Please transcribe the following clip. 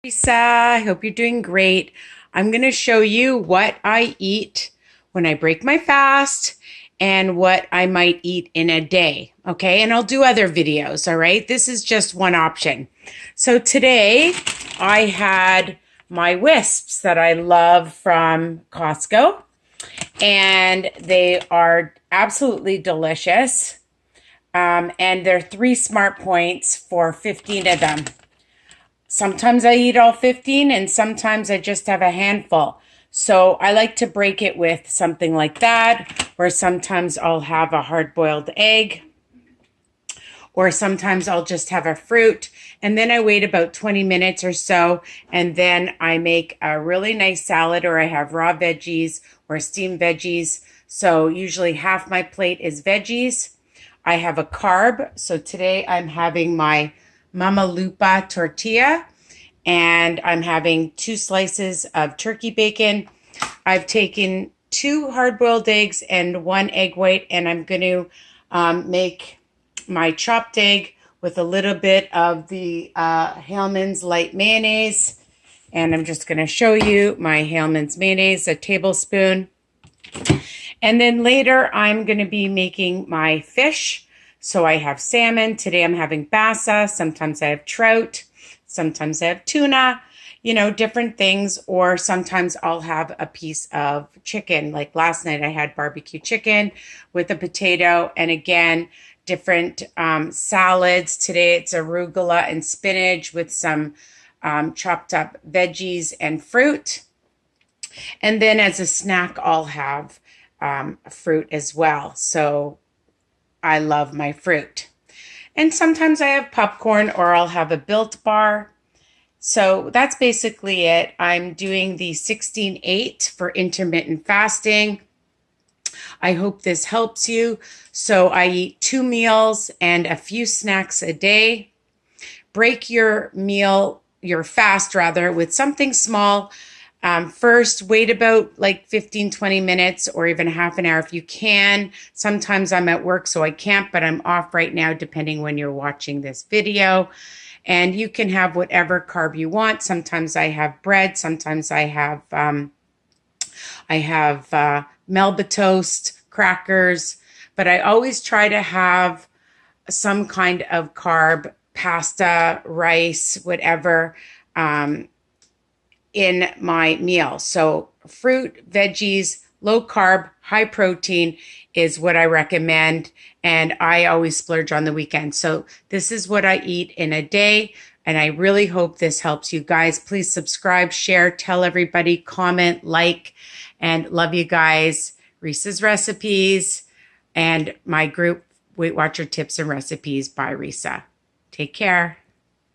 Lisa, I hope you're doing great. I'm going to show you what I eat when I break my fast and what I might eat in a day. Okay. And I'll do other videos. All right. This is just one option. So today I had my wisps that I love from Costco, and they are absolutely delicious. And they're 3 smart points for 15 of them. Sometimes I eat all 15 and sometimes I just have a handful. So I like to break it with something like that, or sometimes I'll have a hard-boiled egg, or sometimes I'll just have a fruit. And then I wait about 20 minutes or so, and then I make a really nice salad, or I have raw veggies or steamed veggies. So usually half my plate is veggies. I have a carb. So today I'm having my Mama Lupa tortilla, and I'm having 2 slices of turkey bacon. I've taken 2 hard-boiled eggs and 1 egg white, and I'm going to make my chopped egg with a little bit of the Hellmann's light mayonnaise. And I'm just going to show you my Hellmann's mayonnaise, a tablespoon. And then later I'm going to be making my fish. So I have salmon. Today I'm having bassa. Sometimes I have trout. Sometimes I have tuna, different things. Or sometimes I'll have a piece of chicken. Like last night I had barbecue chicken with a potato, and again, different salads. Today it's arugula and spinach with some chopped up veggies and fruit. And then as a snack, I'll have fruit as well. So I love my fruit. And sometimes I have popcorn, or I'll have a Built bar. So that's basically it. I'm doing the 16-8 for intermittent fasting. I hope this helps you. So I eat 2 meals and a few snacks a day. Break your fast with something small. First, wait about like 15-20 minutes or even half an hour if you can. Sometimes I'm at work, so I can't, but I'm off right now, depending when you're watching this video. And you can have whatever carb you want. Sometimes I have bread. Sometimes I have Melba toast, crackers. But I always try to have some kind of carb, pasta, rice, whatever, in my meal. So fruit, veggies, low carb, high protein is what I recommend. And I always splurge on the weekend. So this is what I eat in a day. And I really hope this helps you guys. Please subscribe, share, tell everybody, comment, like, and love you guys. Risa's Recipes and my group, Weight Watcher Tips and Recipes by Risa. Take care.